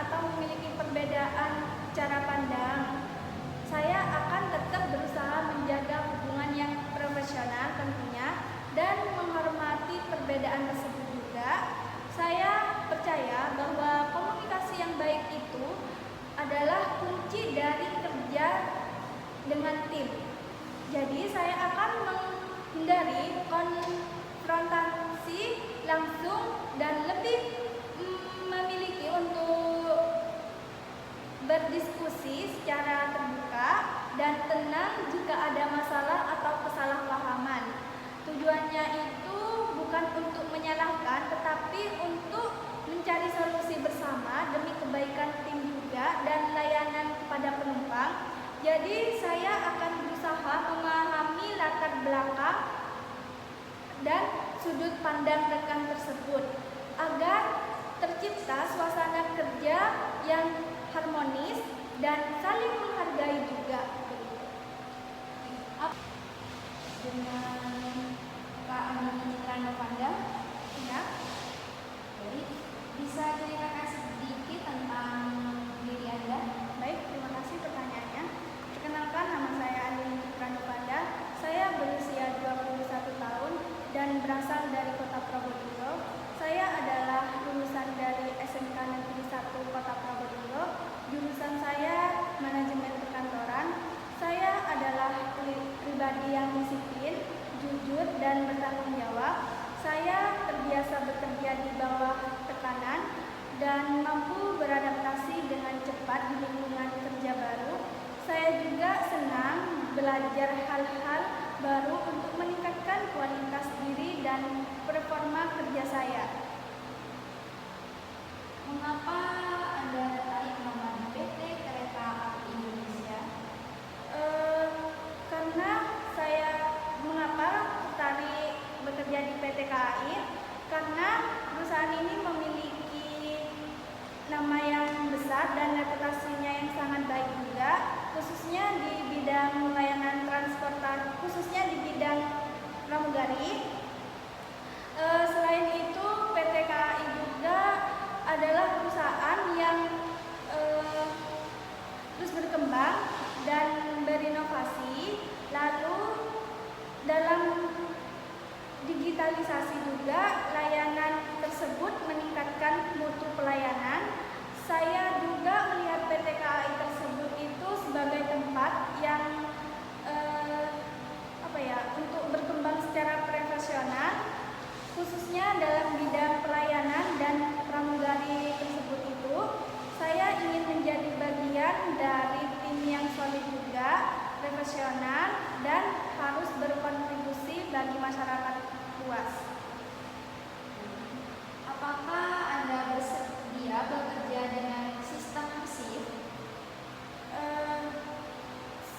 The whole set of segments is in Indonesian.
atau memiliki perbedaan cara pandang, saya akan tetap berusaha menjaga hubungan yang profesional tentunya dan menghormati perbedaan tersebut juga. Saya percaya bahwa komunikasi yang baik itu adalah kunci dari kerja dengan tim. Jadi saya akan menghindari konfrontasi langsung dan lebih memiliki untuk berdiskusi secara terbuka dan tenang jika ada masalah atau kesalahpahaman. Tujuannya itu bukan untuk menyalahkan, tetapi untuk mencari solusi bersama demi kebaikan tim juga dan layanan kepada penumpang. Jadi saya akan berusaha memahami latar belakang dan sudut pandang rekan tersebut agar tercipta suasana kerja yang harmonis dan saling menghargai juga. Dengan Kak Andini Citra Novanda, Ya. jadi bisa ceritakan sedikit tentang diri Anda? Baik, terima kasih pertanyaannya. Perkenalkan, nama saya Andini Citra Novanda. Saya berusia 21 tahun dan berasal dari Kota Probolinggo. Saya adalah lulusan dari SMK Negeri 1 Kota Probolinggo. Jurusan saya manajemen perkantoran. Saya adalah pribadi yang disiplin, jujur, dan bertanggung jawab. Saya terbiasa bekerja di bawah tekanan dan mampu beradaptasi dengan cepat di lingkungan kerja baru. Saya juga senang belajar hal-hal baru untuk meningkatkan kualitas diri dan performa kerja saya. Mengapa Anda tertarik melamar PT Kereta Api Indonesia? Karena saya mengapa tertarik bekerja di PT KAI? Karena perusahaan ini memiliki nama yang besar dan reputasinya yang sangat baik juga, khususnya di bidang layanan transportasi, khususnya di bidang pramugari. Selain itu, PT KAI juga adalah perusahaan yang terus berkembang dan berinovasi. Lalu dalam digitalisasi juga layanan tersebut meningkatkan mutu pelayanan. Saya juga melihat PT KAI tersebut itu sebagai tempat yang untuk berkembang secara profesional, khususnya dalam bidang pelayanan dan pramugari tersebut itu. Saya ingin menjadi bagian dari tim yang solid juga, profesional, dan harus berkontribusi bagi masyarakat luas. Apakah Anda bersedia bekerja dengan sistem shift?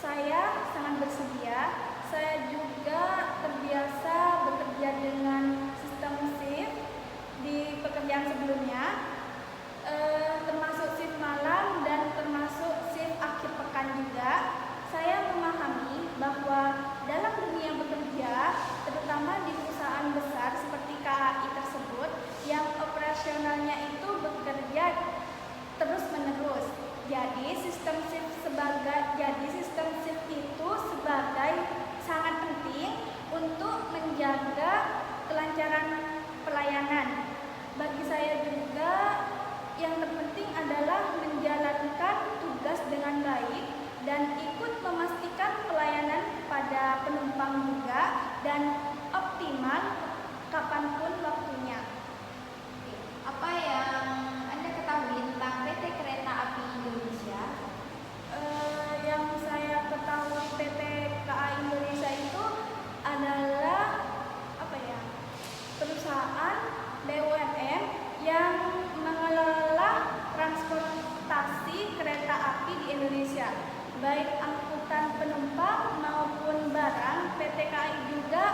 Saya sangat bersedia. Saya juga terbiasa bekerja dengan sistem shift di pekerjaan sebelumnya, termasuk shift malam dan termasuk shift akhir pekan juga. Saya memahami bahwa dalam dunia bekerja, terutama di perusahaan besar seperti KAI tersebut, yang operasionalnya itu bekerja terus-menerus. Jadi sistem shift itu sebagai sangat penting untuk menjaga kelancaran pelayanan. Bagi saya juga yang terpenting adalah menjalankan tugas dengan baik dan ikut memastikan pelayanan pada penumpang juga dan optimal kapanpun waktunya. Apa yang Anda ketahui tentang PT Kereta Api Indonesia? Yang saya ketahui PT KAI Indonesia itu adalah perusahaan BUMN yang mengelola transportasi kereta api di Indonesia, baik angkutan penumpang maupun barang. PT KAI juga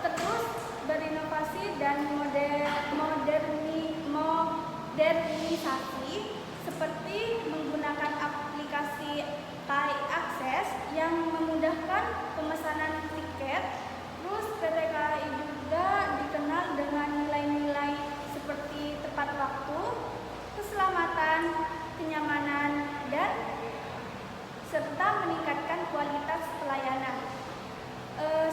terus berinovasi dan modernisasi seperti menggunakan aplikasi KAI Akses yang memudahkan pemesanan tiket. Terus PT KAI juga dikenal dengan nilai-nilai seperti tepat waktu, keselamatan, serta meningkatkan kualitas pelayanan.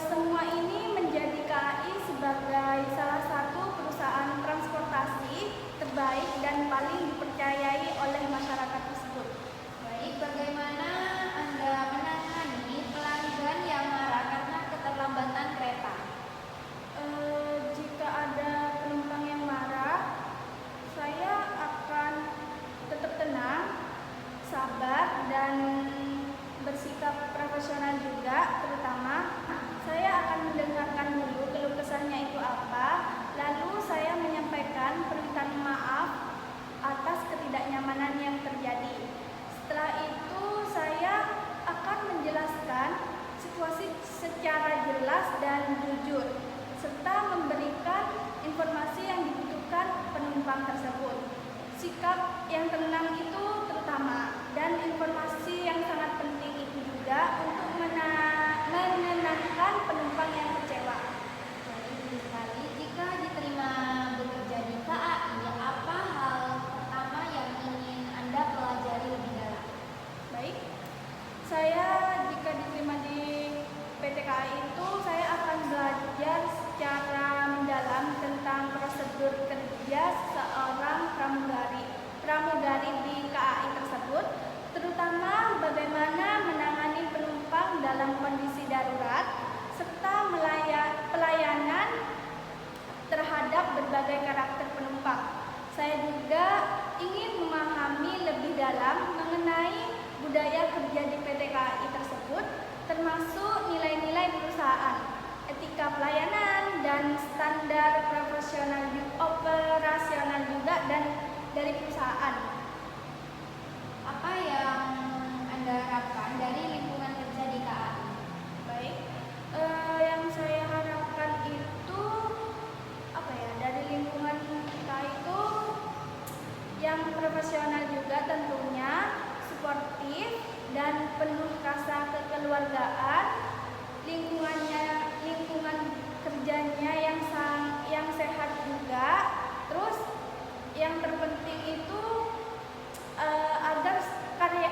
Semua ini menjadi KAI sebagai salah satu perusahaan transportasi terbaik dan paling dipercayai oleh masyarakat tersebut. Baik, bagaimana Anda menangani pelanggan yang marah karena keterlambatan kereta? Jika ada penumpang yang marah, saya akan tetap tenang, sabar, dan bersikap profesional juga. Terutama saya akan mendengarkan dulu keluh kesahnya itu apa, lalu saya menyampaikan permintaan maaf atas ketidaknyamanan yang terjadi. Setelah itu saya akan menjelaskan situasi secara jelas dan jujur, serta memberikan informasi yang dibutuhkan penumpang tersebut. Sikap yang tenang itu terutama, dan informasi yang sangat penting itu juga untuk menenangkan penumpang yang kecewa. Baik sekali. Jika diterima bekerja di KAI, apa hal pertama yang ingin Anda pelajari lebih dalam? Baik, saya jika diterima di PT KAI itu saya akan belajar secara mendalam tentang prosedur kerja seorang pramugari di KAI tersebut, terutama bagaimana menangani penumpang dalam kondisi darurat serta pelayanan terhadap berbagai karakter penumpang. Saya juga ingin memahami lebih dalam mengenai budaya kerja di PT KAI tersebut, termasuk nilai-nilai perusahaan, etika pelayanan, dan standar operasional juga dan dari perusahaan. Apa yang Anda harapkan dari lingkungan kerja di KAI? Baik, yang saya harapkan itu dari lingkungan kita itu yang profesional juga tentunya, suportif dan penuh rasa kekeluargaan, lingkungan kerjanya yang sehat juga. Terus yang terpenting itu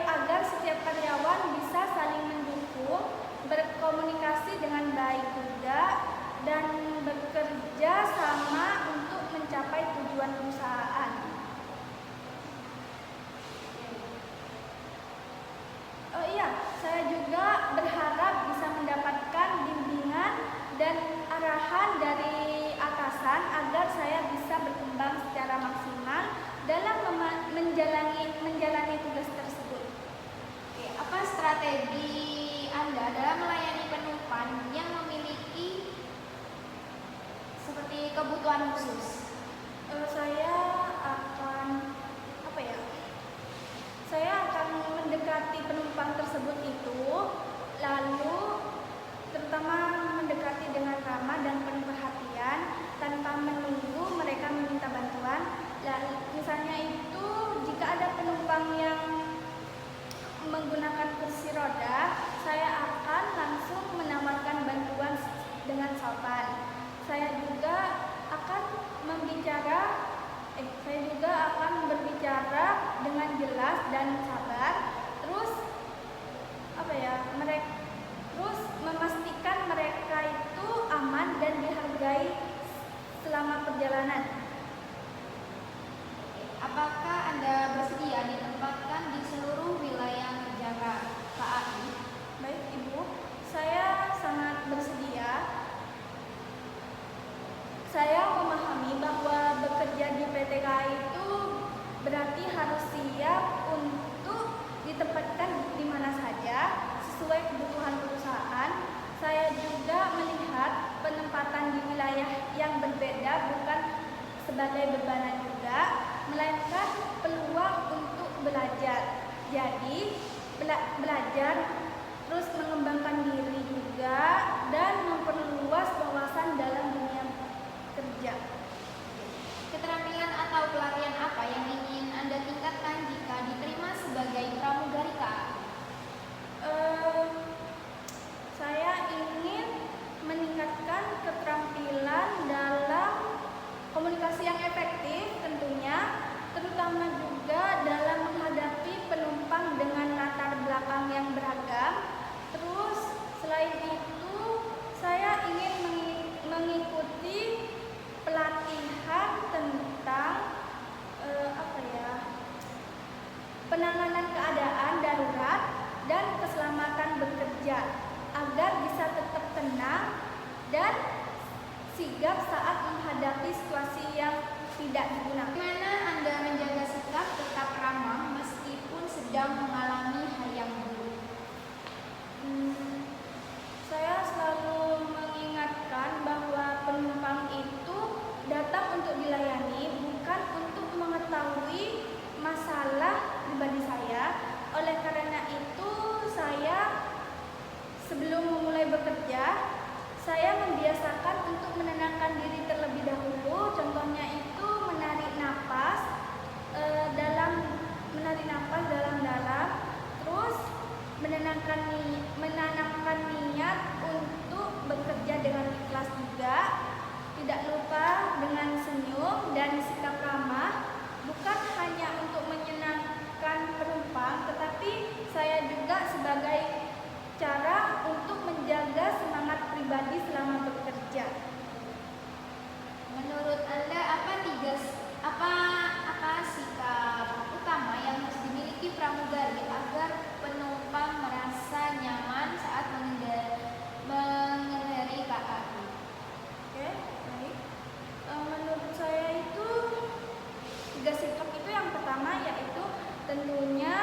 agar setiap karyawan bisa saling mendukung, berkomunikasi dengan baik juga, dan bekerja sama untuk mencapai tujuan perusahaan. Saya juga berharap bisa mendapatkan bimbingan dan arahan dari atasan agar saya bisa berkembang secara maksimal dalam menjalani tugas tersebut. Oke, apa strategi Anda dalam melayani penumpang yang memiliki seperti kebutuhan khusus? Saya akan mendekati penumpang tersebut itu, lalu terutama mendekati dengan ramah dan penuh perhatian tanpa menunggu mereka meminta bantuan. Lalu misalnya itu jika ada penumpang yang menggunakan kursi roda, saya akan langsung menawarkan bantuan dengan sopan. Saya juga akan berbicara dengan jelas dan sabar. Terus Terus selain itu saya ingin mengikuti pelatihan tentang penanganan keadaan darurat dan keselamatan bekerja agar bisa tetap tenang dan sigap saat menghadapi situasi yang tidak digunakan. Bagaimana Anda menjaga sikap tetap ramah meskipun sedang mengalami hal yang buruk? Saya selalu mengingatkan bahwa penumpang itu datang untuk dilayani, bukan untuk mengetahui masalah pribadi saya. Oleh karena itu, saya sebelum memulai bekerja, saya membiasakan untuk menenangkan diri terlebih dahulu. Contohnya itu menarik napas dalam-dalam, terus menanamkan niat untuk bekerja dengan ikhlas juga. Tidak lupa dengan senyum dan sikap ramah, bukan hanya untuk menyenangkan penumpang, tetapi saya juga sebagai cara untuk menjaga semangat pribadi selama bekerja. Menurut Anda apa sikap utama yang harus dimiliki pramugari agar penumpang merasa nyaman saat mengendarai KAI? Oke, baik. Menurut saya itu 3 sikap itu yang pertama yaitu tentunya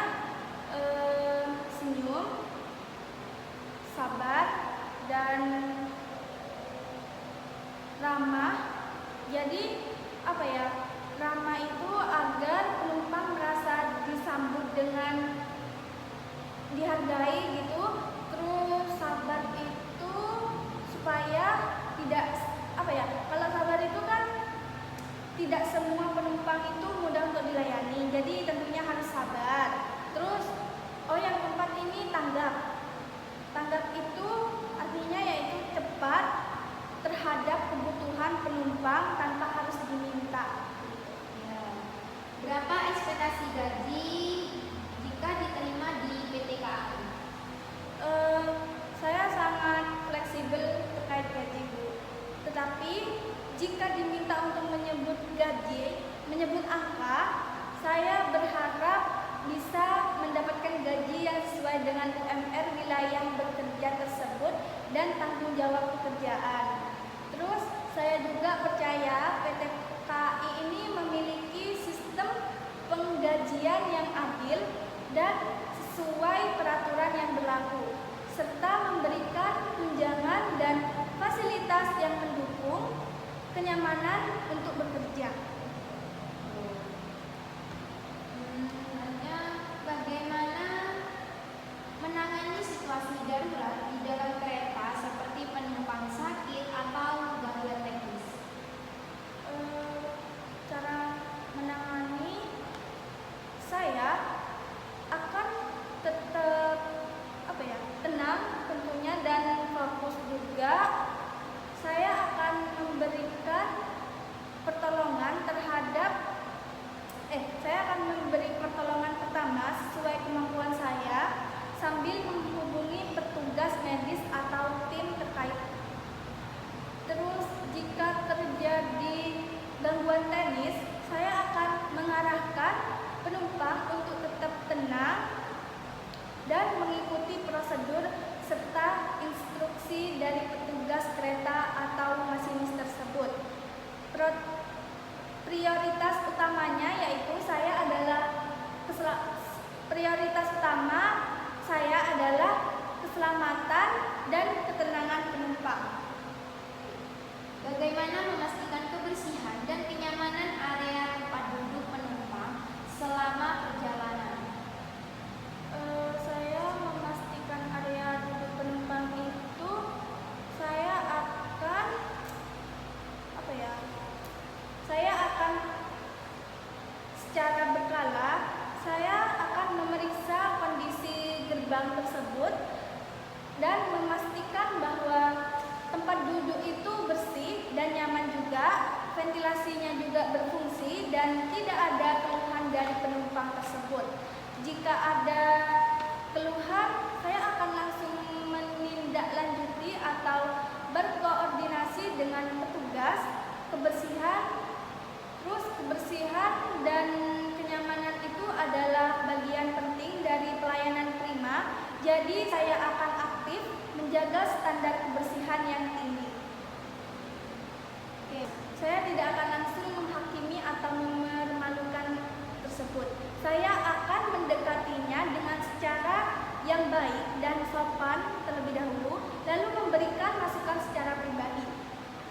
senyum, sabar, dan ramah. Jadi ramah itu agar penumpang merasa disambut dengan dihargai gitu. Terus sabar itu supaya tidak kalau sabar itu kan tidak semua penumpang itu mudah untuk dilayani, jadi tentunya harus sabar. Terus yang keempat ini tanggap itu artinya yaitu cepat terhadap kebutuhan penumpang tanpa harus diminta. Ya. Berapa ekspektasi gaji jika diterima di PT KAI? Saya sangat fleksibel terkait gaji, Bu. Tetapi jika diminta untuk menyebut angka, saya berharap bisa mendapatkan gaji yang sesuai dengan UMR wilayah bekerja tersebut dan tanggung jawab pekerjaan. Terus saya juga percaya PT KAI ini memiliki sistem penggajian yang adil dan sesuai peraturan yang berlaku, serta memberikan tunjangan dan fasilitas yang mendukung kenyamanan untuk bekerja. Bagaimana menangani situasi darurat di dalam kereta seperti penumpang sakit atau gangguan teknis? Cara menangani, saya akan tetap tenang tentunya dan fokus juga. Saya akan memberikan pertolongan pertama sesuai kemampuan saya sambil menghubungi petugas medis atau tim terkait. Terus jika terjadi gangguan teknis, saya akan mengarahkan penumpang untuk tetap tenang dan mengikuti prosedur serta instruksi dari petugas kereta atau masinis tersebut. Prioritas utamanya yaitu prioritas utama saya adalah keselamatan dan ketenangan penumpang. Bagaimana memastikan kebersihan dan kenyamanan area tempat duduk penumpang selama perjalanan? Saya memastikan area duduk penumpang itu saya akan secara berkala saya akan memeriksa kondisi gerbang tersebut dan memastikan bahwa tempat duduk itu bersih dan nyaman juga, ventilasinya juga berfungsi dan tidak ada keluhan dari penumpang tersebut. Jika ada keluhan, saya akan langsung akan aktif menjaga standar kebersihan yang tinggi. Saya tidak akan langsung menghakimi atau mempermalukan tersebut. Saya akan mendekatinya dengan secara yang baik dan sopan terlebih dahulu, lalu memberikan masukan secara pribadi.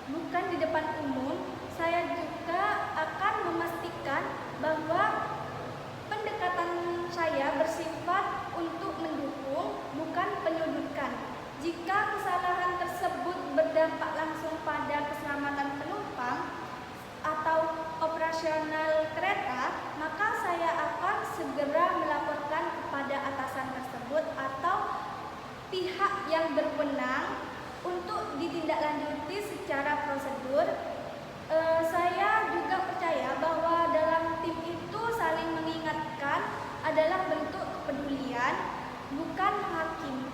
Bukan di depan umum, saya juga akan memastikan bahwa pendekatan saya bersifat untuk mendukung, bukan penyudutkan. Jika kesalahan tersebut berdampak langsung pada keselamatan penumpang atau operasional kereta, maka saya akan segera melaporkan kepada atasan tersebut atau pihak yang berwenang untuk ditindaklanjuti secara prosedur. Saya juga percaya bahwa dalam tim itu saling mengingatkan adalah bentuk kepedulian, bukan menghakimi.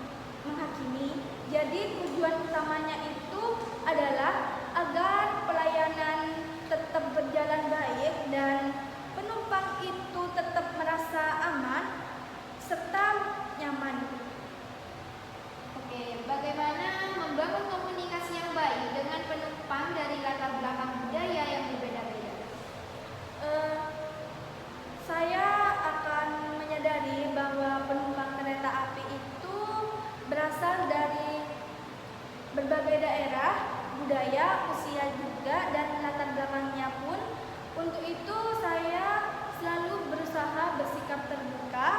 Jadi tujuan utamanya itu adalah agar pelayanan tetap berjalan baik dan penumpang itu tetap merasa aman serta nyaman. Bagaimana membangun komunikasi yang baik dengan penumpang dari latar belakang budaya yang berbeda-beda? Saya akan menyadari bahwa penumpang kereta api itu berasal dari berbagai daerah, budaya, usia juga, dan latar belakangnya pun. Untuk itu saya selalu berusaha bersikap terbuka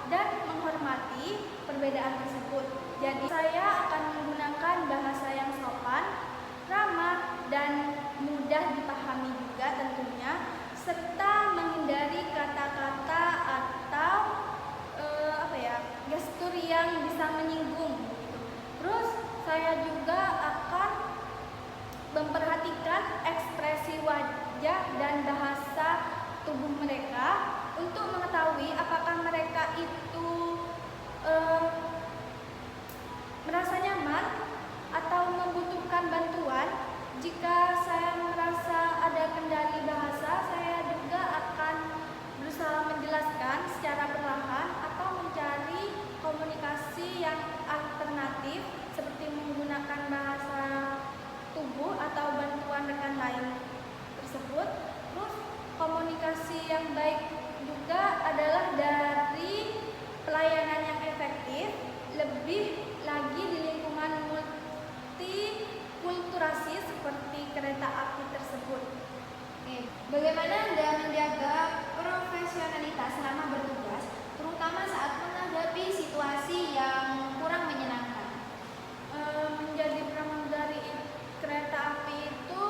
dan menghormati perbedaan tersebut. Jadi saya akan menggunakan bahasa yang sopan, ramah, dan mudah dipahami juga tentunya, serta menghindari kata-kata atau gestur yang bisa menyinggung. Terus saya juga akan memperhatikan ekspresi wajah dan bahasa tubuh mereka untuk mengetahui apakah mereka itu merasa nyaman atau membutuhkan bantuan. Jika saya merasa ada kendali bahasa, saya juga akan berusaha menjelaskan secara perlahan atau mencari komunikasi yang alternatif seperti menggunakan bahasa tubuh atau bantuan rekan lain tersebut. Terus komunikasi yang baik juga adalah dari pelayanan yang efektif, lebih lagi di lingkungan multikulturasi seperti kereta api tersebut. Bagaimana Anda menjaga profesionalitas selama bertugas, terutama saat menghadapi situasi yang kurang menyenangkan? Menjadi pramugari kereta api itu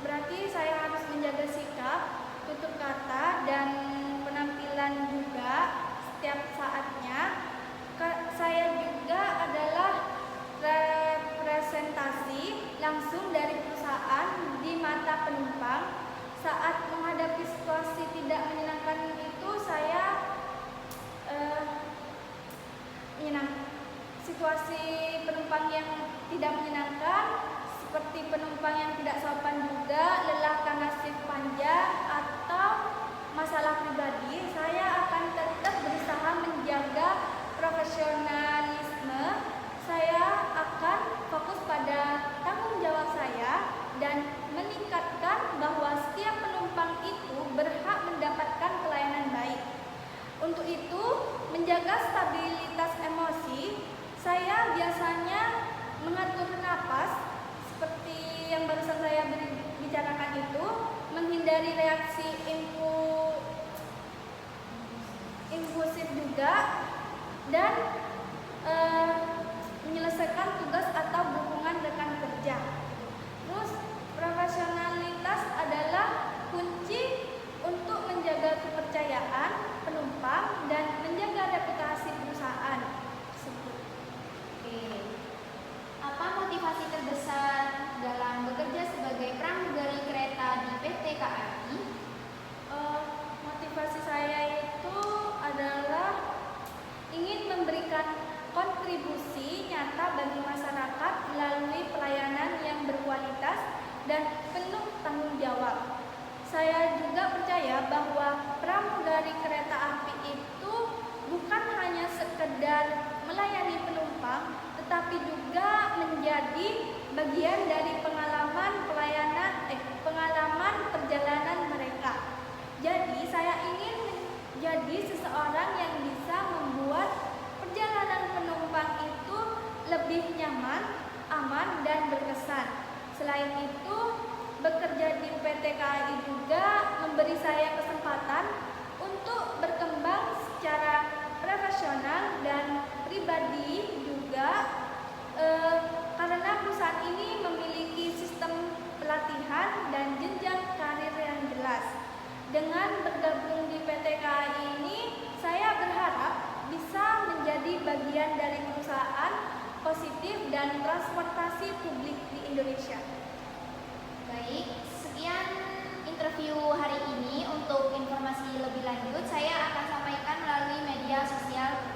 berarti saya harus menjaga sikap, tutur kata, dan penampilan juga setiap saatnya. Saya juga adalah representasi langsung dari perusahaan di mata penumpang. Saat menghadapi situasi tidak menyenangkan itu, saya situasi penumpang yang tidak menyenangkan, seperti penumpang yang tidak sopan juga, lelah karena shift panjang, atau masalah pribadi, saya akan tetap berusaha menjaga profesionalisme. Saya akan fokus pada tanggung jawab saya dan meningkatkan bahwa setiap penumpang itu berhak mendapatkan pelayanan baik. Untuk itu, menjaga stabilitas emosi, saya biasanya mengatur napas seperti yang barusan saya bicarakan itu, menghindari reaksi impulsif juga, dan menyelesaikan tugas atau dukungan rekan kerja. Terus profesionalitas adalah kunci untuk menjaga kepercayaan penumpang dan menjaga reputasi perusahaan tersebut. Apa motivasi terbesar dalam bekerja sebagai pramugari kereta di PT KAI? Motivasi saya itu adalah ingin memberikan kontribusi nyata bagi masyarakat melalui pelayanan yang berkualitas dan penuh tanggung jawab. Saya juga percaya bahwa pramugari kereta api itu bukan hanya sekedar menjadi bagian dari pengalaman pengalaman perjalanan mereka. Jadi saya ingin menjadi seseorang yang bisa membuat perjalanan penumpang itu lebih nyaman, aman, dan berkesan. Selain itu, bekerja di PT KAI juga memberi saya kesempatan untuk berkembang secara profesional dan pribadi juga, karena perusahaan ini memiliki sistem pelatihan dan jenjang karir yang jelas. Dengan bergabung di PT KAI ini, saya berharap bisa menjadi bagian dari perusahaan positif dan transportasi publik di Indonesia. Baik, sekian interview hari ini. Untuk informasi lebih lanjut, saya akan sampaikan melalui media sosial